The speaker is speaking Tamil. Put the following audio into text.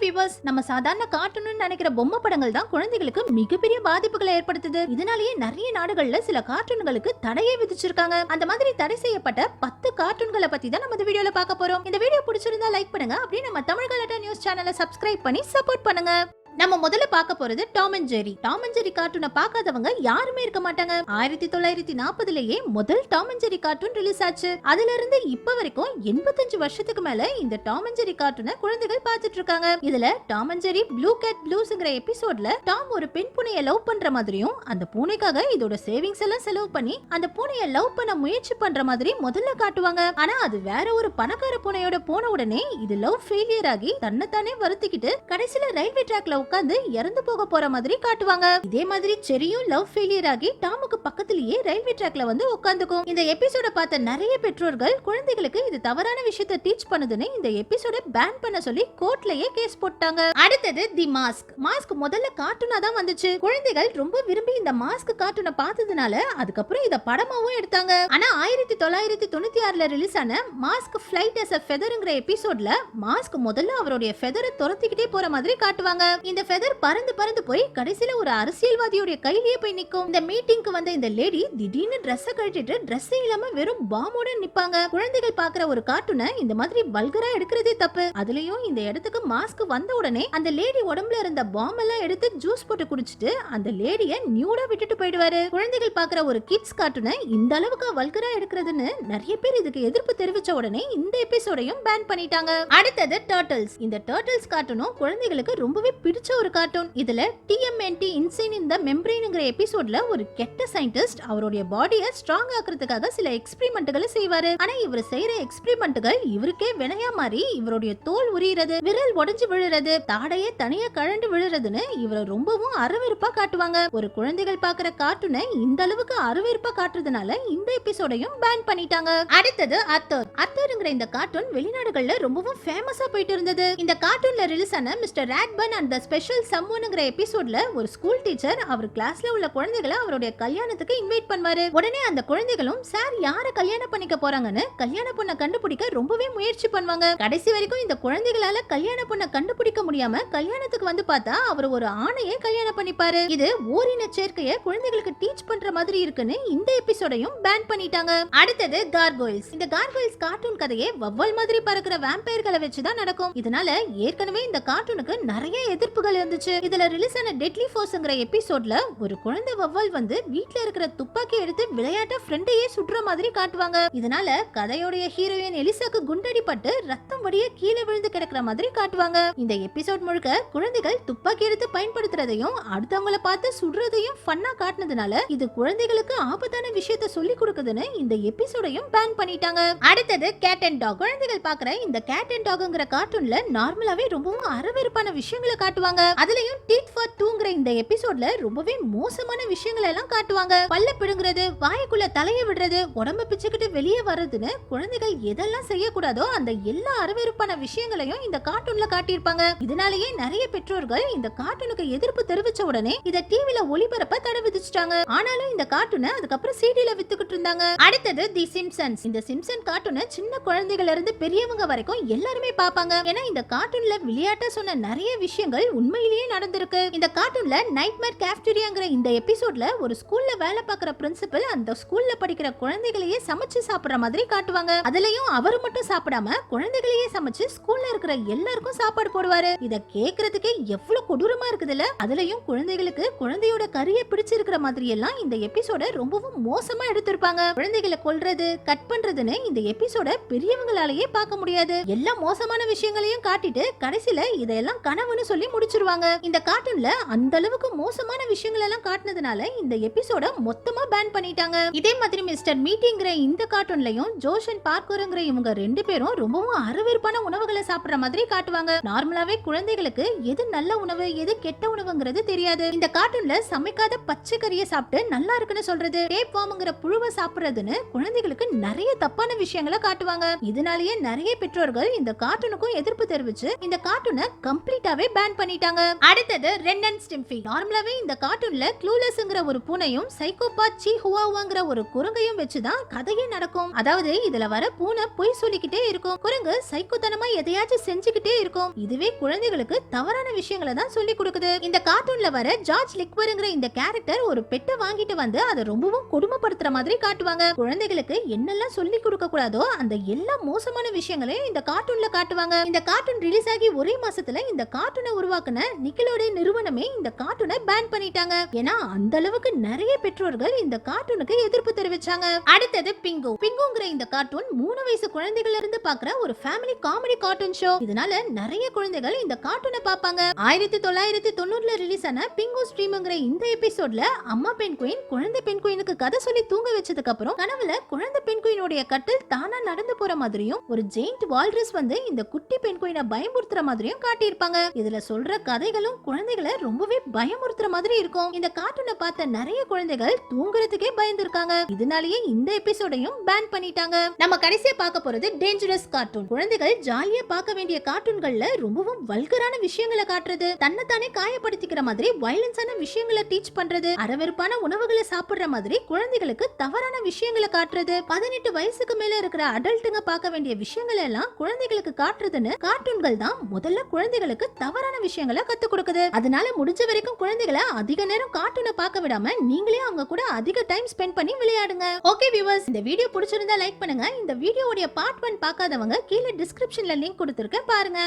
வியூவர்ஸ், நம்ம சாதாரண கார்ட்டூன்னு நினைக்கிற பொம்மை படங்கள் தான் குழந்தைகளுக்கு மிகப்பெரிய பாதிப்புகளை ஏற்படுத்துது. இதனாலேயே நிறைய நாடுகள்ல சில கார்ட்டூன்களுக்கு தடையை விதிச்சிருக்காங்க. அந்த மாதிரி தடை செய்யப்பட்ட 10 கார்ட்டூன்களை பத்தி தான் நம்ம இந்த வீடியோல பார்க்க போறோம். இந்த வீடியோ பிடிச்சிருந்தா லைக் பண்ணுங்க. அப்படியே நம்ம தமிழ் கலாட்டா நியூஸ் சேனலை சப்ஸ்கிரைப் பண்ணி சப்போர்ட் பண்ணுங்க. நம்ம முதல்ல பார்க்க போறது Tom and Jerry. Tom and Jerry கார்ட்டூனை பார்க்காதவங்க யாருமே இருக்க மாட்டாங்க. 1940லேயே முதல் Tom and Jerry cartoon release ஆச்சு. அதுல இருந்து இப்ப வரைக்கும் 85 வருஷத்துக்கு மேல இந்த டாம் அண்ட் ஜெர்ரி கார்ட்டூனை குழந்தைகள் பார்த்துட்டு இருக்காங்க. இதுல Tom and Jerry blue cat ப்ளூஸ்ங்கிற எபிசோட்ல டாம் ஒரு பெண் பூனையை லவ் பண்ற மாதிரியும் அந்த பூனைக்காக இதோட சேவிங்ஸ் எல்லாம் செலவு பண்ணி அந்த பூனையை லவ் பண்ண முயற்சி பண்ற மாதிரி முதல்ல காட்டுவாங்க. ஆனா அது வேற ஒரு பணக்கார பூனையோட போன உடனே இது லவ் ஃபெயிலியர் ஆகி தன்னைத்தானே வருத்திக்கிட்டு கடைசியில ரயில்வே ட்ராக்ல உட்கார்ந்து இறந்து போக போற மாதிரி காட்டுவாங்க. இதே மாதிரி செரியும் லவ் ஃபெயிலியர் ஆகி டாமுக்கு பக்கத்திலேயே ரயில்வே ட்ராக்ல வந்து உட்கார்ந்துக்கும். இந்த எபிசோட பார்த்த நிறைய பெற்றோர்கள் குழந்தைகளுக்கு இது தவறான விஷயத்தை டீச் பண்ணுதுன்னு இந்த எபிசோட பேன் பண்ண சொல்லி கோர்ட்லயே கேஸ் போட்டாங்க. அடுத்தது தி மாஸ்க். மாஸ்க் முதல்ல கார்ட்டூனா தான் வந்துச்சு. குழந்தைகள் ரொம்ப விரும்பி இந்த மாஸ்க் கார்ட்டூனை பார்த்ததுனால அதுக்கப்புறம் இத படமாவும் எடுத்தாங்க. ஆனா 1996ல ரிலீஸ் ஆன மாஸ்க் ஃப்ளைட் அஸ் எ ஃபெதர்ங்கிற எபிசோட்ல மாஸ்க் முதல்ல அவருடைய ஃபெதரை துரத்திக்கிட்டே போற மாதிரி காட்டுவாங்க. இந்த ஃபெதர் பறந்து பறந்து போய் கடைசில ஒரு அரசியல்வாதியோட கையிலேயே போய் நிக்கும். இந்த மீட்டிங்க்கு வந்த இந்த லேடி திடீர்னு Dress கழட்டிட்டு Dress இல்லாம வெறும் பாமோட நிப்பாங்க. குழந்தைகள் பாக்குற ஒரு கார்ட்டூனை இந்த மாதிரி வல்கரா எடுக்கிறதே தப்பு. அதுலயும் இந்த இடத்துக்கு மாஸ்க் வந்த உடனே அந்த லேடி உடம்புல இருந்த பாம் எல்லாம் எடுத்து ஜூஸ் போட்டு குடிச்சிட்டு அந்த லேடிய நியூடா விட்டுட்டு போயிடுவாரு. குழந்தைகள் பாக்குற ஒரு கிட்ஸ் கார்ட்டூனை இந்த அளவுக்கு வல்கரா எடுக்கிறதுன்னு நிறைய பேர் இதுக்கு எதிர்ப்பு தெரிவிச்ச உடனே இந்த எபிசோடையும் பேன் பண்ணிட்டாங்க. அடுத்தது டர்ட்டில்ஸ். இந்த டர்ட்டில்ஸ் கார்ட்டூனும் குழந்தைகளுக்கு ரொம்பவே பிடிச்ச ஒரு கார்ட்டூன். இதுல TMNT இன்சைன் இன் தி மெம்பரேன்ங்கிற எபிசோட்ல ஒரு கெட்ட சயின்டிஸ்ட் அவருடைய பாடியை ஸ்ட்ராங் ஆக்குறதுக்காக சில எக்ஸ்பெரிமெண்ட்களை செய்வாரு. ஆனா இவர் செய்யற எக்ஸ்பெரிமெண்ட்கள் இவருக்கே வினையா மாறி இவருடைய தோல் உரியிறது, விரல் உடைஞ்சு விழுறது, தாடையே தனியா கழண்டு விழுறதுன்னு இவரை ரொம்பவும் அருவருப்பா காட்டுவாங்க. ஒரு குழந்தைகள் பாக்குற கார்ட்டூனை இந்த அளவுக்கு அருவருப்பா காட்டுறதுனால இந்த எபிசோடையும் பேன் பண்ணிட்டாங்க. அடுத்தது அர்த்தர்ங்கிற இந்த கார்ட்டூன் வெளிநாடுகள்ல ரொம்பவும் ஃபேமஸா போயிட்டு இருந்தது. இந்த கார்ட்டூன்ல ரிலீஸ் ஆன மிஸ்டர் ராட்பர்ன் அண்ட் தி ஸ்பெஷல் சம்ஒன்ங்கிற எபிசோட்ல ஒரு ஸ்கூல் டீச்சர் அவர் கிளாஸ்ல உள்ள குழந்தைகளை அவருடைய கல்யாணத்துக்கு இன்வைட் பண்ணுவாரு. உடனே அந்த குழந்தைகளும் சார் யார கல்யாணம் பண்ணிக்க போறாங்கன்னு கல்யாண பொண்ணை கண்டுபிடிக்க ரொம்பவே முயற்சி பண்ணுவாங்க. கடைசி வரைக்கும் இந்த குழந்தைகளால கல்யாண பொண்ணை கண்டுபிடிக்க முடியாம கல்யாணத்துக்கு வந்து பார்த்தா அவர் ஒரு ஆணையை கல்யாணம் பண்ணிப்பாரு. இது ஓரின சேர்க்கையை குழந்தைகளுக்கு டீச் பண்ற மாதிரி இருக்குன்னு இந்த எபிசோடையும் பேன் பண்ணிட்டாங்க. அடுத்தது கார்கோயில்ஸ். இந்த கார்கோயில்ஸ் கார்ட்டூன் கதையே வவ்வால் மாதிரி பறக்கிற வேம்பயர்களை வச்சுதான் நடக்கும். இதனால ஏற்கனவே இந்த கார்ட்டூனுக்கு நிறைய எதிர்ப்புகள் இருந்துச்சு. இதுல ரிலீஸ் ஆன டெட்லி ஃபோர்ஸ்ங்கிற எபிசோட்ல ஒரு குழந்தை வவ்வால் வந்து வீட்ல இருக்கிற துப்பாக்கி எடுத்து விளையாட்ட ஃப்ரெண்டையே சுடுற மாதிரி காட்டுவாங்க. இதனால கதையோடைய ஹீரோயின் எலிசாக்கு குண்டடிப்பட்டு ரத்தம் வடிய கீழே விழுந்து கிடக்கிற மாதிரி காட்டுவாங்க. இந்த எபிசோட் முழுக்க குழந்தைகள் துப்பாக்கி எடுத்து பயன்படுத்துறதையும் அடுத்தவங்கள பார்த்து சுடுறதையும் ஃபன்னா காட்டுனதுனால இது குழந்தைகளுக்கு ஆபத்தான விஷயத்தை சொல்லி கொடுக்குதுன்னு இந்த எபிசோடையும் பேன் பண்ணிட்டாங்க. அடுத்தது கேட் அண்ட் டாக். குழந்தைகள் பாக்குற இந்த கேட் அண்ட் டாக்ங்கிற கார்ட்டூன்ல நார்மலாவே ரொம்பவும் அருவருப்பான விஷயங்களை காட்டுவாங்க. அதுலயும் டீத் ஃபார் டூங்கிற இந்த எபிசோட்ல ரொம்பவே மோசமான விஷயங்களை எல்லாம் காட்டுவாங்க. பல்ல பிடுங்குறது, வாய்க்குள்ள தலைய விடுறது, உடம்ப பிச்சுக்கிட்டு வெளியே வர்றதுன்னு குழந்தைகள் எதெல்லாம் செய்யக்கூடாதோ அந்த எல்லா அருவருப்பான விஷயங்களையும் இந்த கார்ட்டூன்ல காட்டியிருப்பாங்க. இதனாலேயே நிறைய பெற்றோர்கள் இந்த கார்ட்டூனுக்கு எதிர்ப்பு தெரிவிச்ச உடனே இத டிவில ஒளிபரப்ப தடை விதிச்சிட்டாங்க. ஆனாலும் இந்த கார்ட்டூனை அதுக்கப்புறம் சிடில வித்துக்கிட்டு இருந்தாங்க. அடுத்தது தி சிம்ப்சன்ஸ். இந்த சிம்ப்சன் கார்ட்டூனை சின்ன குழந்தைகள் இருந்து பெரியவங்க வரைக்கும் எல்லாருமே பாப்பாங்க. ஏன்னா இந்த கார்ட்டூன்ல விளையாட்ட சொன்ன நிறைய விஷயங்கள் உண்மையிலேயே நடந்திருக்கு. இந்த கார்ட்டூன்ல நைட்மேர் கேஃப்டீரியாங்கிற இந்த எபிசோட்ல ஒரு ஸ்கூல்ல வேலை பார்க்குற பிரின்சிபல் அந்த ஸ்கூல்ல படிக்கிற குழந்தைகளையே சமைச்சு சாப்பிடுற மாதிரி காட்டுவாங்க. அதுலயும் அவரு மட்டும் சாப்பிடாம குழந்தைகளையே சமைச்சு ஸ்கூல்ல இருக்கிற எல்லாருக்கும் சாப்பாடு போடுவாரு. இத கேக்குறதுக்கே எவ்வளவு கொடூரமா இருக்குதுல. அதுலயும் குழந்தைகளுக்கு குழந்தையோட கறியை பிடிச்சிருக்கிற மாதிரி எல்லாம் இந்த எபிசோட ரொம்பவும் மோசமா எடுத்திருப்பாங்க. குழந்தைகளை கொல்றது, கட் பண்றதுன்னு இந்த எபிசோட பெரியவங்களாலேயே பார்க்க முடியாது. எல்லா மோசமான விஷயங்களையும் காட்டிட்டு கடைசியில இதெல்லாம் கனவுன்னு சொல்லி முடிச்சிருவாங்க. இந்த கார்ட்டூன்ல அந்த அளவுக்கு மோசமான விஷயங்கள் எல்லாம் காட்டுனதுனால இந்த எபிசோட மொத்தமா பேன் பண்ணிட்டாங்க. இதே மாதிரி மிஸ்டர் மீட்டிங்கிற இந்த கார்ட்டூன்லயும் ஜோஷ் அண்ட் பார்க்கர்ங்கிற இவங்க ரெண்டு பேரும் ரொம்பவும் அருவருப்பான உணவுகளை சாப்பிடுற மாதிரி காட்டுவாங்க. நார்மலாவே குழந்தைகளுக்கு எது நல்ல உணவு எது கெட்ட உணவுங்கிறது தெரியாது. இந்த கார்ட்டூன்ல சமைக்காத பச்சை கறியை சாப்பிட்டு நல்லா இருக்குன்னு சொல்றது, டேப் வார்ம்ங்கிற புழுவை சாப்பிடுறதுன்னு குழந்தைகளுக்கு நிறைய தப்பான விஷயங்களை காட்டுவாங்க. இதனாலேயே நிறைய பெற்றோர்கள் இந்த கார்ட்டூனுக்கும் எதிர்ப்பு தெரிவிச்சு இந்த கார்ட்டூனை கம்ப்ளீட்டாவே பேன் பண்ணி பண்ணிட்டாங்க. அடுத்தது ரென் அண்ட் ஸ்டிம்பி. நார்மலாவே இந்த கார்ட்டூன்ல க்ளூலெஸ்ங்கற ஒரு பூனையும் சைக்கோபாத் சிஹுவாவாங்கற ஒரு குரங்கையும் வச்சுதான் கதையே நடக்கும். அதாவது இதுல வர பூனை பொய் சொல்லிக்கிட்டே இருக்கும், குரங்கு சைக்கோத்தனமா எதையாச்சும் செஞ்சுக்கிட்டே இருக்கும். இதுவே குழந்தைகளுக்கு தவறான விஷயங்களை தான் சொல்லி கொடுக்குது. இந்த கார்ட்டூன்ல வர ஜார்ஜ் லிக்வர்ங்கற இந்த கேரக்டர் ஒரு பெட்டை வாங்கிட்டு வந்து அதை ரொம்பவும் கொடுமைப்படுத்துற மாதிரி காட்டுவாங்க. குழந்தைகளுக்கு என்னெல்லாம் சொல்லி கொடுக்க கூடாதோ அந்த எல்லா மோசமான விஷயங்களையும் இந்த கார்ட்டூன்ல காட்டுவாங்க. இந்த கார்ட்டூன் ரிலீஸ் ஆகி ஒரே மாசத்துல இந்த கார்ட்டூனை உருவாக்குன நிக்கலோடிய நிறுவனமே இந்த கார்ட்டூனை பேன் பண்ணிட்டாங்க. ஏன்னா அந்த அளவுக்கு நிறைய பெற்றோர்கள் இந்த கார்ட்டூனுக்கு எதிர்ப்பு தெரிவிச்சாங்க. அடுத்தது பிங்கு. பிங்குங்கற இந்த கார்ட்டூன் 3 வயசு குழந்தைகள் இருந்து பார்க்குற ஒரு ஃபேமிலி காமெடி கார்ட்டூன் ஷோ. இதனால நிறைய குழந்தைகள் இந்த கார்ட்டூனை பார்ப்பாங்க. 1990ல ரிலீஸ் ஆன பிங்கு ஸ்ட்ரீம்ங்கற இந்த எபிசோட்ல அம்மா பென்குயின் குழந்தை பென்குயினுக்கு கதை சொல்லி தூங்க வச்சதுக்கு அப்புறம் கனவுல குழந்தை பென்குயினுடைய கட்டில் தானா நடந்து போற மாதிரியும் ஒரு ஜெயிண்ட் வால்ரஸ் வந்து இந்த குட்டி பென்குயினை பயமுறுத்துற மாதிரியும் காட்டியிருப்பாங்க. இதுல சொல்ற கதைகளும் குழந்தைகளை ரொம்பவே பயமுறுத்துற மாதிரி இருக்கும். இந்த கார்ட்டூனை பார்த்த நிறைய குழந்தைகள் தூங்குறதுக்கே பயந்துருக்காங்க. இதனாலேயே இந்த எபிசோடையும் பேன் பண்ணிட்டாங்க. நம்ம கடைசியா பார்க்க போறது டேஞ்சரஸ் கார்ட்டூன். குழந்தைகள் ஜாலியா பார்க்க வேண்டிய கார்ட்டூன்கள்ல ரொம்பவும் வல்கரான விஷயங்களை காட்டுறது, தன்னைத்தானே காயப்படுத்திக்கிற மாதிரி வயலன்ஸான விஷயங்களை டீச் பண்றது, அரவெறுப்பான உணவுகளை சாப்பிடுற மாதிரி குழந்தைகளுக்கு தவறான விஷயங்களை காட்டுறது, 18 வயசுக்கு மேல இருக்கிற அடல்ட்டுங்க பார்க்க வேண்டிய விஷயங்கள் எல்லாம் குழந்தைகளுக்கு காட்டுறதுன்னு கார்ட்டூன்கள் தான் முதல்ல குழந்தைகளுக்கு தவறான விஷயங்களை கத்து கொடுக்குது. அதனால முடிஞ்ச வரைக்கும் குழந்தைகளை அதிக நேரம் கார்ட்டூனை பார்க்க விடாம நீங்களே அவங்க கூட அதிக டைம் ஸ்பெண்ட் பண்ணி விளையாடுங்க. ஓகே வியூவர்ஸ், இந்த வீடியோ பிடிச்சிருந்தா லைக் பண்ணுங்க. இந்த வீடியோவுடைய பார்ட் 1 பார்க்காதவங்க கீழே டிஸ்கிரிப்ஷன்ல லிங்க் கொடுத்திருக்கேன், பாருங்க.